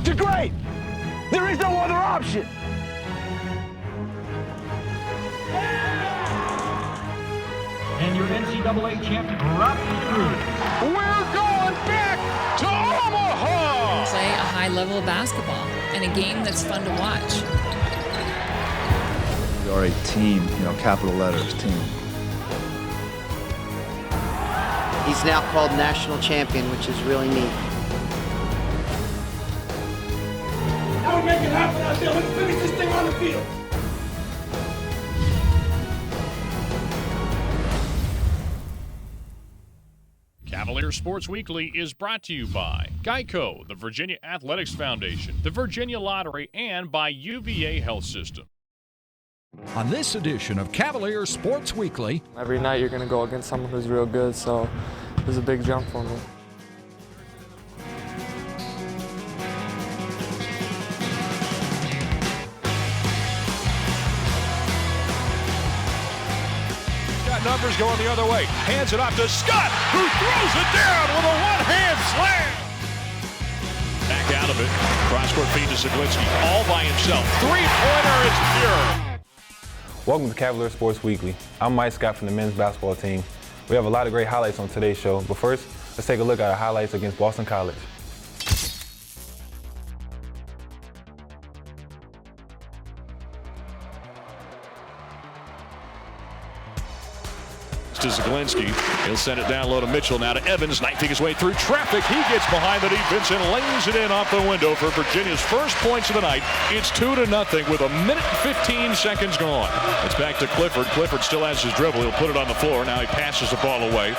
to great. There is no other option. And your NCAA champion, Robbie Cruz. We're going back to Omaha! Play a high level of basketball and a game that's fun to watch. We are a team, capital letters, team. He's now called national champion, which is really neat. Now we make it happen out there. Let's finish this thing on the field. Cavalier Sports Weekly is brought to you by Geico, the Virginia Athletics Foundation, the Virginia Lottery, and by UVA Health System. On this edition of Cavalier Sports Weekly, every night you're going to go against someone who's real good, so it was a big jump for me. Got numbers going the other way. Hands it off to Scott, who throws it down with a one-hand slam. Back out of it. Cross-court feed to Zaglinski, all by himself. Three-pointer is pure. Welcome to Cavalier Sports Weekly. I'm Mike Scott from the men's basketball team. We have a lot of great highlights on today's show, but first, let's take a look at our highlights against Boston College. To Zaglinski. He'll send it down low to Mitchell. Now to Evans, knifing his way through traffic. He gets behind the defense and lays it in off the window for Virginia's first points of the night. It's 2-0 with a minute and 15 seconds gone. It's back to Clifford. Clifford still has his dribble. He'll put it on the floor. Now he passes the ball away.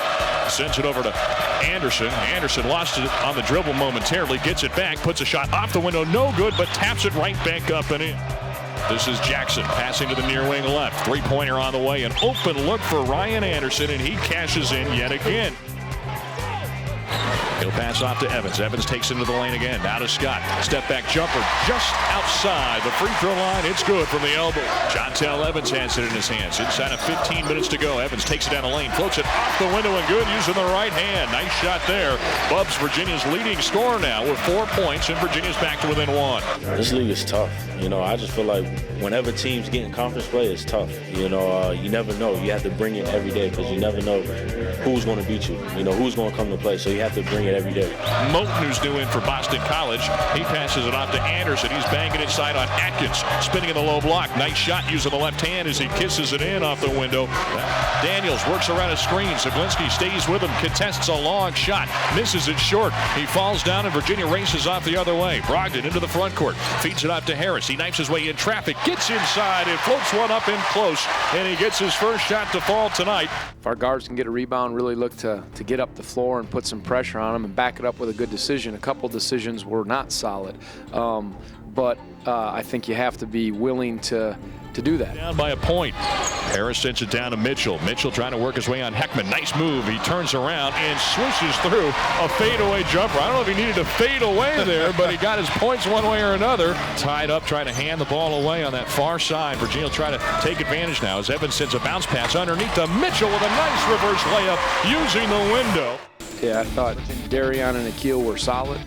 Sends it over to Anderson. Anderson lost it on the dribble momentarily. Gets it back. Puts a shot off the window. No good, but taps it right back up and in. This is Jackson passing to the near wing left. Three-pointer on the way. An open look for Ryan Anderson, and he cashes in yet again. He'll pass off to Evans. Evans takes into the lane again. Now to Scott. Step back jumper just outside the free throw line. It's good from the elbow. Jontel Evans has it in his hands. Inside of 15 minutes to go. Evans takes it down the lane. Floats it off the window and good using the right hand. Nice shot there. Bubs, Virginia's leading scorer now with 4 points, and Virginia's back to within 1. This league is tough. I just feel like whenever teams get in conference play, it's tough. You never know. You have to bring it every day because you never know who's going to beat you. Who's going to come to play. So you have to bring it every day. Moten, who's new in for Boston College, he passes it off to Anderson. He's banging inside on Atkins, spinning in the low block. Nice shot using the left hand as he kisses it in off the window. Daniels works around a screen. Zaglinski stays with him, contests a long shot, misses it short. He falls down and Virginia races off the other way. Brogdon into the front court, feeds it off to Harris. He knifes his way in traffic, gets inside and floats one up in close, and he gets his first shot to fall tonight. If our guards can get a rebound, really look to get up the floor and put some pressure on them and back it up with a good decision. A couple decisions were not solid, but I think you have to be willing to do that. Down by a point. Harris sends it down to Mitchell. Mitchell trying to work his way on Heckman. Nice move. He turns around and swishes through a fadeaway jumper. I don't know if he needed to fade away there, but he got his points one way or another. Tied up, trying to hand the ball away on that far side. Virginia will try to take advantage now as Evans sends a bounce pass underneath to Mitchell with a nice reverse layup using the window. Yeah, I thought Darion and Akil were solid.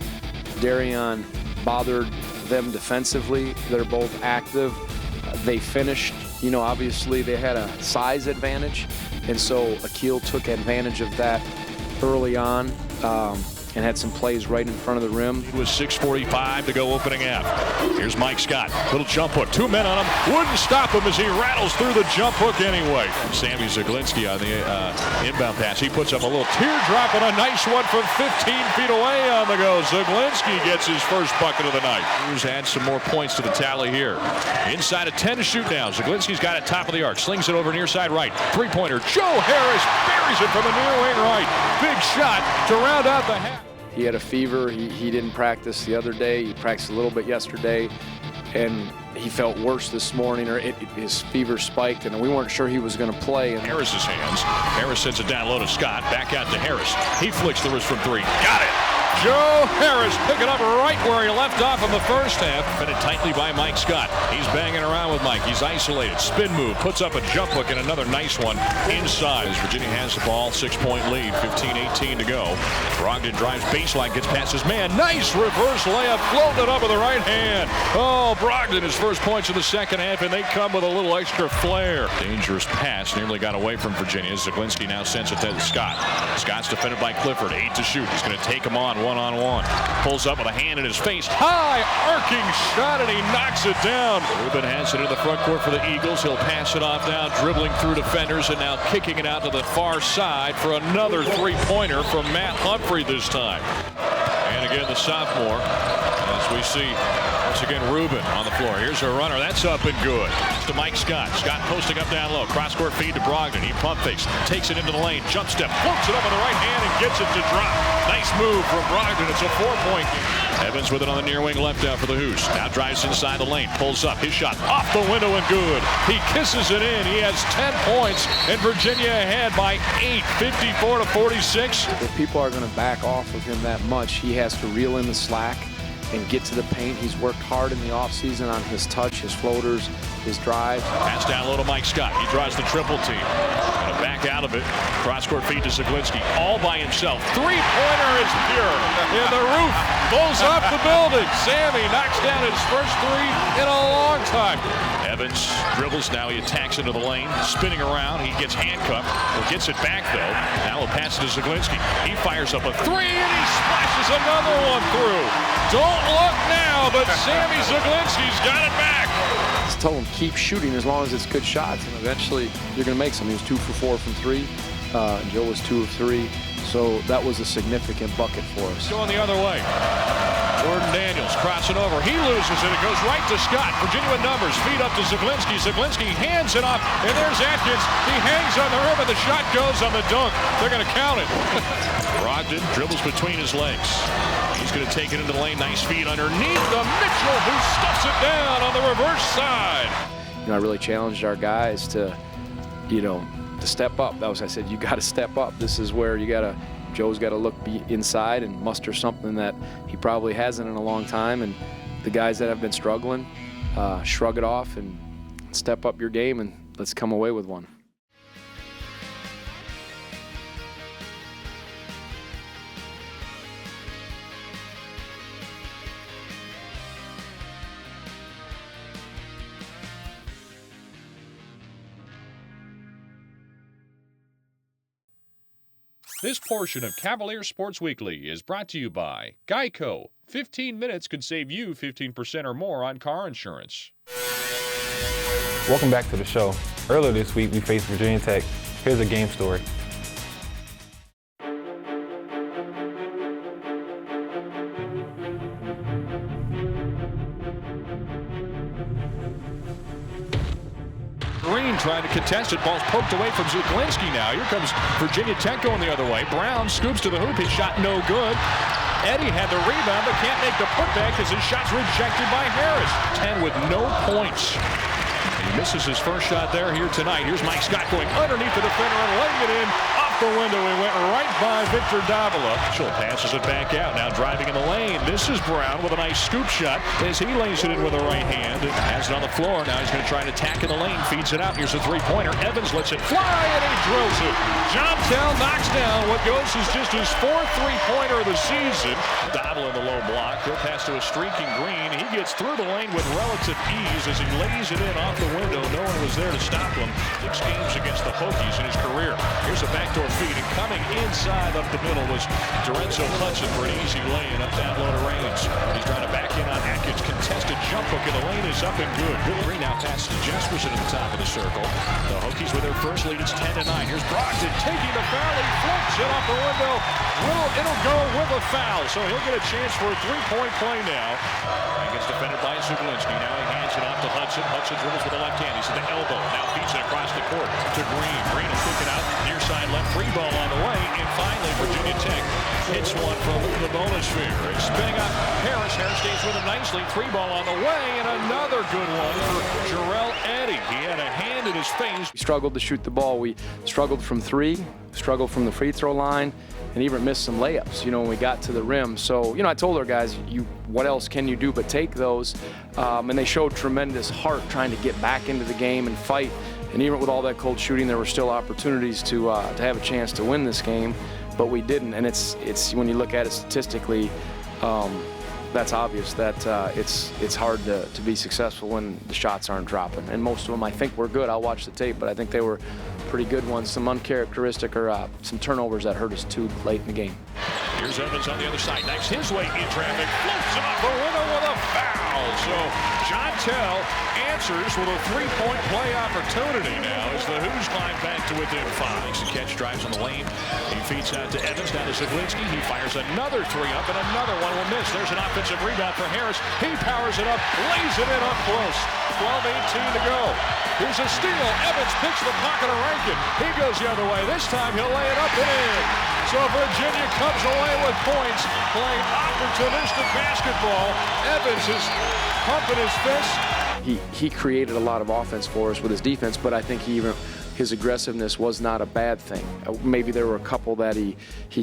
Darion bothered them defensively. They're both active. They finished, obviously they had a size advantage, and so Akil took advantage of that early on and had some plays right in front of the rim. It was 6:45 to go opening half. Here's Mike Scott, little jump hook, 2 men on him, wouldn't stop him as he rattles through the jump hook anyway. Sammy Zaglinski on the inbound pass. He puts up a little teardrop and a nice one from 15 feet away on the go. Zaglinski gets his first bucket of the night. Who's add some more points to the tally here. Inside of 10 to shoot now. Zaglinski's got it top of the arc, slings it over near side right. Three-pointer, Joe Harris buries it from the near wing right. Big shot to round out the half. He had a fever. He didn't practice the other day. He practiced a little bit yesterday, and he felt worse this morning, or his fever spiked, and we weren't sure he was going to play. Harris's hands. Harris sends it down low to Scott. Back out to Harris. He flicks the wrist from 3. Got it. Joe Harris picking up right where he left off in the first half. Fitted tightly by Mike Scott. He's banging around with Mike. He's isolated. Spin move. Puts up a jump hook and another nice one inside as Virginia has the ball. 6-point lead. 15-18 to go. Brogdon drives baseline. Gets past his man. Nice reverse layup. Floating it up with the right hand. Oh, Brogdon his first points of the second half, and they come with a little extra flair. Dangerous pass. Nearly got away from Virginia. Zaglinski now sends it to Scott. Scott's defended by Clifford. 8 to shoot. He's going to take him on one-on-one. Pulls up with a hand in his face. High arcing shot, and he knocks it down. Rubin has it in the front court for the Eagles. He'll pass it off now, dribbling through defenders, and now kicking it out to the far side for another three-pointer from Matt Humphrey this time. And again, the sophomore, as we see, once again, Rubin on the floor. Here's a runner. That's up and good. It's to Mike Scott. Scott posting up down low. Cross-court feed to Brogdon. He pump fakes. Takes it into the lane. Jump step. Floats it up with the right hand and gets it to drop. Nice move from Brogdon. It's a 4-point game. Evans with it on the near wing left out for the Hoos. Now drives inside the lane. Pulls up. His shot off the window and good. He kisses it in. He has 10 points. And Virginia ahead by 8. 54-46. If people are going to back off of him that much, he has to reel in the slack and get to the paint. He's worked hard in the offseason on his touch, his floaters, his drive. Pass down low to Mike Scott. He draws the triple team. Gonna back out of it. Cross-court feed to Zaglinski. All by himself. Three-pointer is pure. And the roof blows off the building. Sammy knocks down his first three in a long time. Evans dribbles now. He attacks into the lane. Spinning around. He gets handcuffed. He gets it back, though. Now he'll pass it to Zaglinski. He fires up a three, and he splashes another one through. Don't look now, but Sammy Zaglinski's got it back. Just tell him keep shooting as long as it's good shots, and eventually you're going to make some. He was 2 for 4 from 3. Joe was 2 of 3. So that was a significant bucket for us. Going the other way. Jordan Daniels crossing over. He loses it. It goes right to Scott. Virginia with numbers. Feed up to Zaglinski. Zaglinski hands it off. And there's Atkins. He hangs on the rim, and the shot goes on the dunk. They're going to count it. Brogdon dribbles between his legs. He's going to take it into the lane. Nice feed underneath the Mitchell, who stuffs it down on the reverse side. I really challenged our guys to, to step up. That was, I said, you got to step up. This is where Joe's got to look inside and muster something that he probably hasn't in a long time. And the guys that have been struggling, shrug it off and step up your game, and let's come away with one. This portion of Cavalier Sports Weekly is brought to you by Geico. 15 minutes could save you 15% or more on car insurance. Welcome back to the show. Earlier this week, we faced Virginia Tech. Here's a game story. Green trying to contest it. Ball's poked away from Zaglinski now. Here comes Virginia Tech going the other way. Brown scoops to the hoop. His shot no good. Eddie had the rebound but can't make the putback as his shot's rejected by Harris. 10 with no points. He misses his first shot there here tonight. Here's Mike Scott going underneath the defender and laying it in. Off the window. He went right by Victor Davila. Mitchell passes it back out. Now driving in the lane. This is Brown with a nice scoop shot as he lays it in with the right hand. And has it on the floor. Now he's going to try to attack in the lane. Feeds it out. Here's a three-pointer. Evans lets it fly and he drills it. John Tell knocks down what goes is just his fourth three-pointer of the season. Davila in the low block. He'll pass to a streaking Green. He gets through the lane with relative ease as he lays it in off the window. No one was there to stop him. 6 games against the Hokies in his career. Here's a backdoor feed, and coming inside up the middle was Dorenzo Hudson for an easy lay-in up down low to Reigns. He's trying to back in on Atkins. Contested jump hook, and the lane is up and good. Bill Green now passes to Jesperson at the top of the circle. The Hokies with their first lead. It's 10-9. Here's Brogdon taking the foul. He floats it off the window. It'll go with a foul, so he'll get a chance for a three-point play now. And gets defended by Zaglinski. Now he hands it off to Hudson. Hudson dribbles with the left hand. He's at the elbow. Now feeds it across the court to Green. Green will kick it out. Near side left. Free ball on the way. And finally, Virginia Tech hits one from the bonus sphere. It's spinning up Harris. Harris stays with him nicely. Free ball on the way. And another good one for Jarrell Eddy. He had a hand in his face. We struggled to shoot the ball. We struggled from 3, struggled from the free throw line, and even missed some layups, when we got to the rim. So, I told our guys, what else can you do but take those? And they showed tremendous heart trying to get back into the game and fight. And even with all that cold shooting, there were still opportunities to have a chance to win this game, but we didn't. And it's when you look at it statistically, that's obvious that it's hard to be successful when the shots aren't dropping. And most of them, I think, were good. I'll watch the tape, but I think they were pretty good ones. Some uncharacteristic or some turnovers that hurt us too late in the game. Here's Evans on the other side. Knifes his way in traffic. Floats it off the window with a foul. So Jontel answers with a three-point play opportunity now as the Hoos climb back to within 5. Makes the catch, drives on the lane. He feeds out to Evans, down to Zaglinski. He fires another three up, and another one will miss. There's an offensive rebound for Harris. He powers it up, lays it in up close. 12-18 to go. Here's a steal. Evans picks the pocket of Rankin. He goes the other way. This time he'll lay it up and in. So Virginia comes away with points, playing opportunistic basketball. Evans is pumping his fist. He created a lot of offense for us with his defense, but I think his aggressiveness was not a bad thing. Maybe there were a couple that he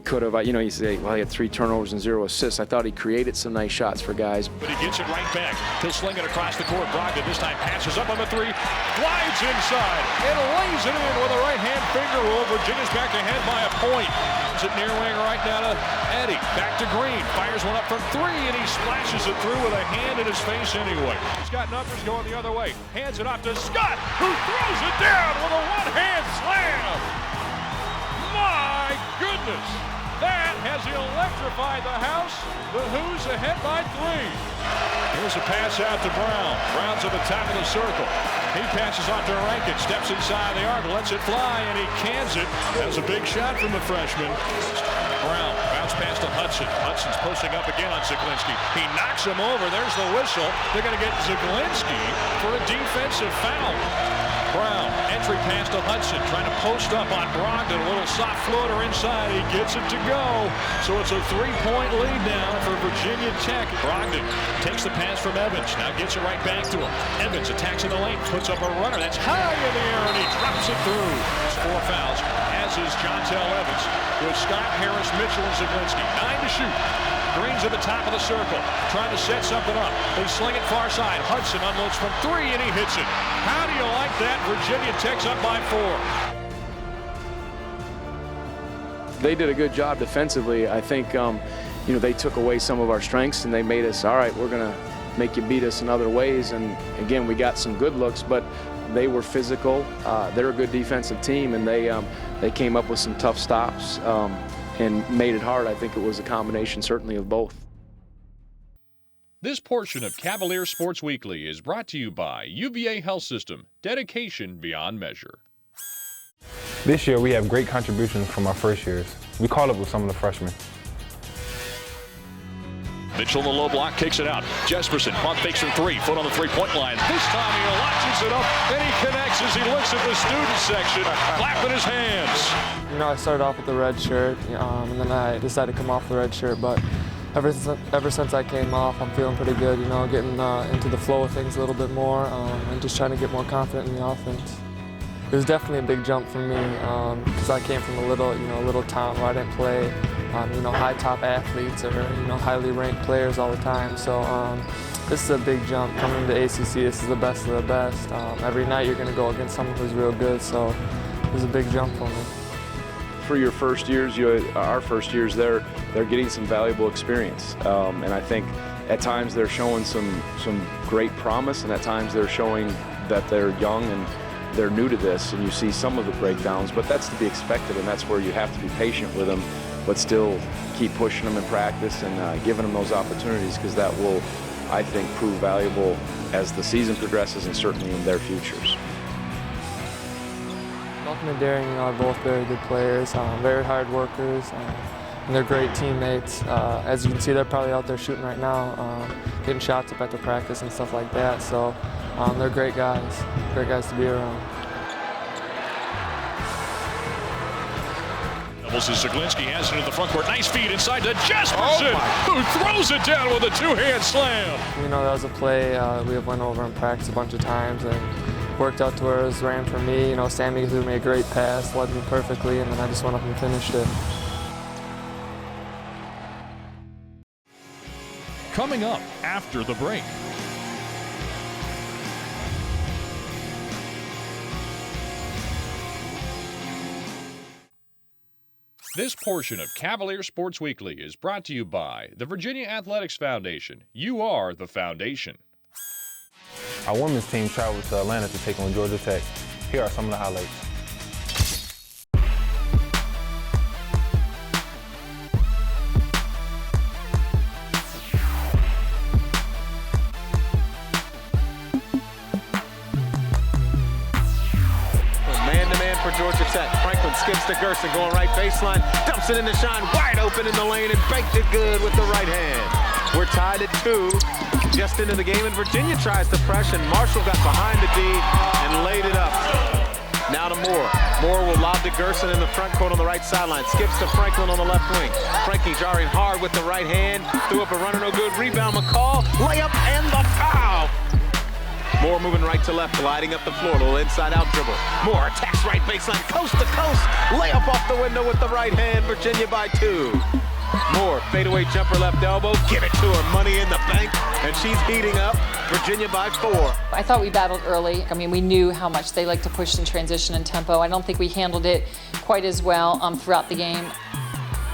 could have, you say, well, he had 3 turnovers and 0 assists. I thought he created some nice shots for guys. But he gets it right back. He'll sling it across the court. Brogdon this time passes up on the 3, glides inside, and lays it in with a right-hand finger roll. Virginia's back ahead by a point. It's at near wing right now to Eddie. Back to Green. Fires one up from 3, and he splashes it through with a hand in his face anyway. He's got numbers going the other way. Hands it off to Scott, who throws it down with a one-hand slam. My goodness. That has electrified the house. The Hoos ahead by 3. Here's a pass out to Brown. Brown's at the top of the circle. He passes off to Rankin, steps inside the arc, lets it fly, and he cans it. That was a big shot from the freshman. Brown bounce pass to Hudson. Hudson's posting up again on Zaglinski. He knocks him over. There's the whistle. They're going to get Zaglinski for a defensive foul. Brown, entry pass to Hudson, trying to post up on Brogdon. A little soft floater inside. He gets it to go. So it's a 3-point lead now for Virginia Tech. Brogdon takes the pass from Evans. Now gets it right back to him. Evans attacks in the lane, puts up a runner. That's high in the air, and he drops it through. It's 4 fouls, as is Jontel Evans, with Scott, Harris, Mitchell, and Zaglinski. 9 to shoot. Green's at the top of the circle, trying to set something up. They sling it far side. Hudson unloads from 3, and he hits it. How do you like that? Virginia Tech's up by 4. They did a good job defensively. I think, they took away some of our strengths, and they made us, all right, we're going to make you beat us in other ways. And, again, we got some good looks, but they were physical. They're a good defensive team, and they came up with some tough stops. And made it hard. I think it was a combination, certainly, of both. This portion of Cavalier Sports Weekly is brought to you by UVA Health System, dedication beyond measure. This year, we have great contributions from our first years. We call up with some of the freshmen. Mitchell in the low block, kicks it out. Jesperson, pump fakes from 3, foot on the 3-point line. This time he launches it up, and he connects as he looks at the student section, clapping his hands. I started off with the red shirt, and then I decided to come off the red shirt, but ever since I came off, I'm feeling pretty good, getting into the flow of things a little bit more, and just trying to get more confident in the offense. It was definitely a big jump for me, because I came from a little town where I didn't play, high top athletes or, highly ranked players all the time. So this is a big jump. Coming to ACC, this is the best of the best. Every night you're going to go against someone who's real good, so it was a big jump for me. For your first years, our first years, they're getting some valuable experience, and I think at times they're showing some great promise, and at times they're showing that they're young and they're new to this, and you see some of the breakdowns, but that's to be expected, and that's where you have to be patient with them, but still keep pushing them in practice and giving them those opportunities, because that will, I think, prove valuable as the season progresses and certainly in their futures. Malcolm and Darian are both very good players, very hard workers, and they're great teammates. As you can see, they're probably out there shooting right now, getting shots up at the practice and stuff like that. So they're great guys to be around. Doubles as Zaglinski has it in the front court. Nice feed inside to Jesperson, who throws it down with a 2-hand slam. That was a play we have went over in practice a bunch of times and worked out to where it was ran for me. Sammy threw me a great pass, led me perfectly, and then I just went up and finished it. coming up after the break. This portion of Cavalier Sports Weekly is brought to you by the Virginia Athletics Foundation. You are the foundation. Our women's team traveled to Atlanta to take on Georgia Tech. Here are some of the highlights. Man-to-man for Georgia Tech. Franklin skips to Gerson, going right baseline, dumps it into Shine, wide open in the lane, and banked it good with the right hand. We're tied at 2, just into the game, and Virginia tries to press, and Marshall got behind the D and laid it up. Now to Moore. Moore will lob to Gerson in the front court on the right sideline. Skips to Franklin on the left wing. Frankie jarring hard with the right hand. Threw up a runner, no good. Rebound, McCall. Layup and the foul. Moore moving right to left, gliding up the floor. A little inside-out dribble. Moore attacks right baseline, coast to coast. Layup off the window with the right hand. Virginia by 2. Moore, fadeaway jumper left elbow. Give it to her, money in the bank. And she's heating up. Virginia by 4. I thought we battled early. I mean, we knew how much they like to push in transition and tempo. I don't think we handled it quite as well throughout the game.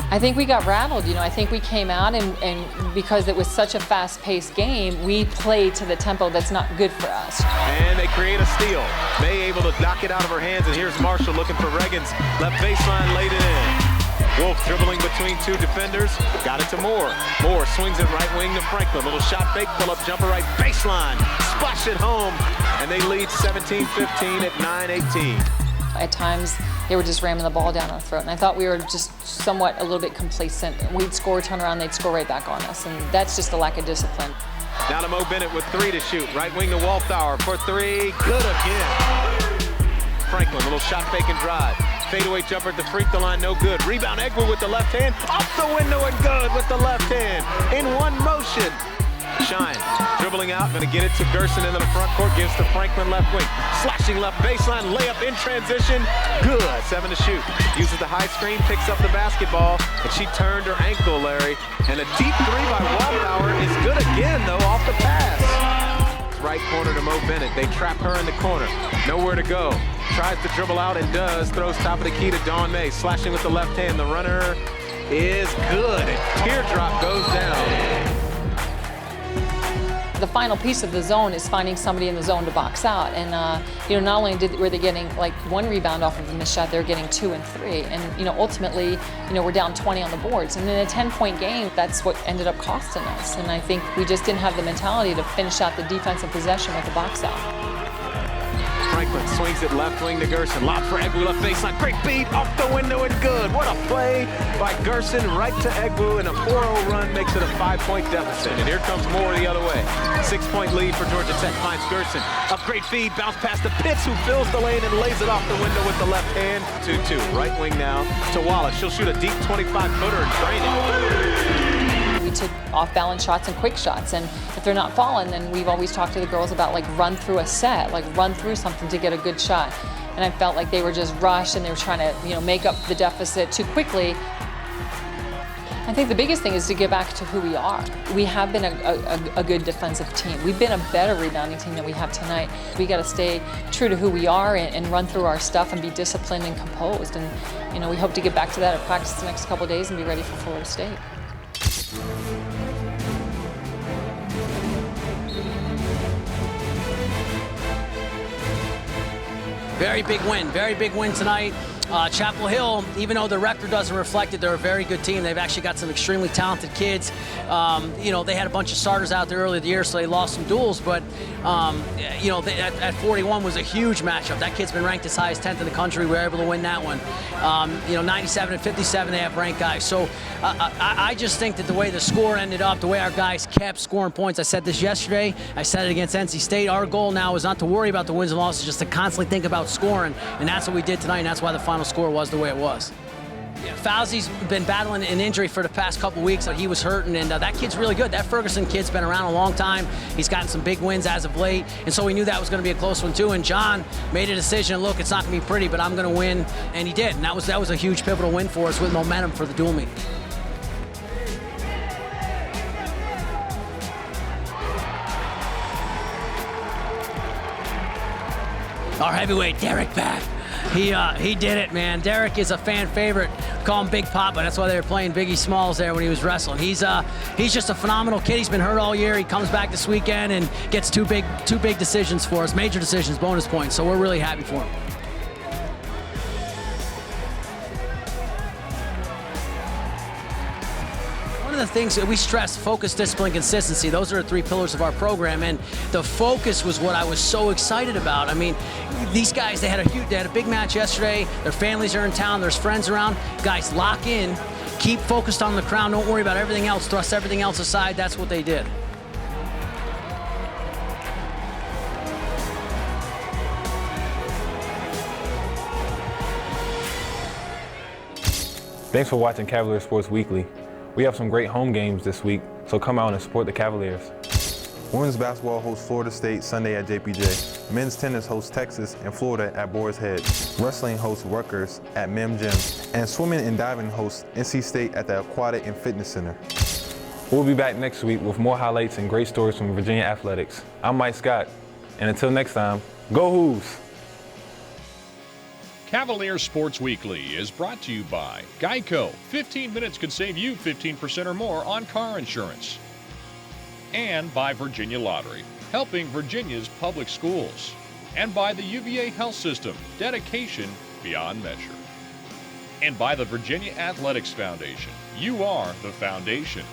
I think we got rattled. I think we came out and because it was such a fast-paced game, we played to the tempo that's not good for us. And they create a steal. May able to knock it out of her hands, and here's Marshall looking for Reagans. Left baseline, laid it in. Wolf dribbling between 2 defenders, got it to Moore. Moore swings it right wing to Franklin. Little shot fake, pull-up jumper right baseline. Splash it home, and they lead 17-15 at 9:18. At times, they were just ramming the ball down our throat, and I thought we were just somewhat a little bit complacent. We'd score, turn around, they'd score right back on us, and that's just a lack of discipline. Now to Mo Bennett with 3 to shoot. Right wing to Walthour for 3. Good again. Franklin, little shot fake and drive. Fadeaway jumper at the free throw line, no good. Rebound, Egwu with the left hand. Off the window and good with the left hand. In one motion. Shine, dribbling out, going to get it to Gerson into the front court, gives to Franklin left wing. Slashing left baseline, layup in transition, good. 7 to shoot. Uses the high screen, picks up the basketball, and she turned her ankle, Larry. And a deep 3 by Walthour is good again, though, off the pass. Right corner to Mo Bennett. They trap her in the corner. Nowhere to go. Tries to dribble out and does. Throws top of the key to Dawn May. Slashing with the left hand. The runner is good. And teardrop goes down. The final piece of the zone is finding somebody in the zone to box out, and not only were they getting like 1 rebound off of a missed shot, they're getting 2 and 3, and ultimately, we're down 20 on the boards, and in a 10-point game, that's what ended up costing us. And I think we just didn't have the mentality to finish out the defensive possession with the box out. Franklin swings it left wing to Gerson. Lob for Egwu, left baseline. Great beat, off the window and good. What a play by Gerson right to Egwu, and a 4-0 run makes it a 5-point deficit. And here comes Moore the other way. 6-point lead for Georgia Tech, finds Gerson. Up great feed, bounce past the Pitts, who fills the lane and lays it off the window with the left hand. 2-2, right wing now to Wallace. She'll shoot a deep 25-footer and drain it. We took off-balance shots and quick shots, and if they're not falling, then we've always talked to the girls about run through a set, run through something to get a good shot. And I felt like they were just rushed and they were trying to make up the deficit too quickly. I think the biggest thing is to get back to who we are. We have been a good defensive team. We've been a better rebounding team than we have tonight. We got to stay true to who we are and run through our stuff and be disciplined and composed. And we hope to get back to that at practice the next couple of days and be ready for Florida State. Very big win tonight. Chapel Hill, even though the record doesn't reflect it, they're a very good team. They've actually got some extremely talented kids. They had a bunch of starters out there earlier in the year, so they lost some duels, but at 41 was a huge matchup. That kid's been ranked as high as 10th in the country. We were able to win that one. 97 and 57, they have ranked guys. So I just think that the way the score ended up, the way our guys kept scoring points, I said this yesterday, I said it against NC State. Our goal now is not to worry about the wins and losses, just to constantly think about scoring, and that's what we did tonight, and that's why the final score was the way it was. Yeah, Fauzi's been battling an injury for the past couple weeks. He was hurting, and that kid's really good. That Ferguson kid's been around a long time. He's gotten some big wins as of late, and so we knew that was going to be a close one too. And John made a decision, look, it's not going to be pretty, but I'm going to win, and he did. And that was a huge pivotal win for us with momentum for the dual meet. our heavyweight Derek back. He did it, man. Derek is a fan favorite. Call him Big Papa. That's why they were playing Biggie Smalls there when he was wrestling. He's just a phenomenal kid. He's been hurt all year. He comes back this weekend and gets two big decisions for us, major decisions, bonus points. So we're really happy for him. One of the things that we stress, focus, discipline, consistency, those are the 3 pillars of our program, and the focus was what I was so excited about. I mean, these guys, they had a big match yesterday. Their families are in town, there's friends around. Guys, lock in, keep focused on the crown, don't worry about everything else, thrust everything else aside. That's what they did. Thanks for watching Cavalier Sports Weekly. We have some great home games this week, so come out and support the Cavaliers. Women's basketball hosts Florida State Sunday at JPJ. Men's tennis hosts Texas and Florida at Boar's Head. Wrestling hosts Rutgers at Mem Gym. And swimming and diving hosts NC State at the Aquatic and Fitness Center. We'll be back next week with more highlights and great stories from Virginia athletics. I'm Mike Scott, and until next time, go Hoos! Cavalier Sports Weekly is brought to you by Geico. 15 minutes could save you 15% or more on car insurance. And by Virginia Lottery, helping Virginia's public schools. And by the UVA Health System, dedication beyond measure. And by the Virginia Athletics Foundation. You are the foundation.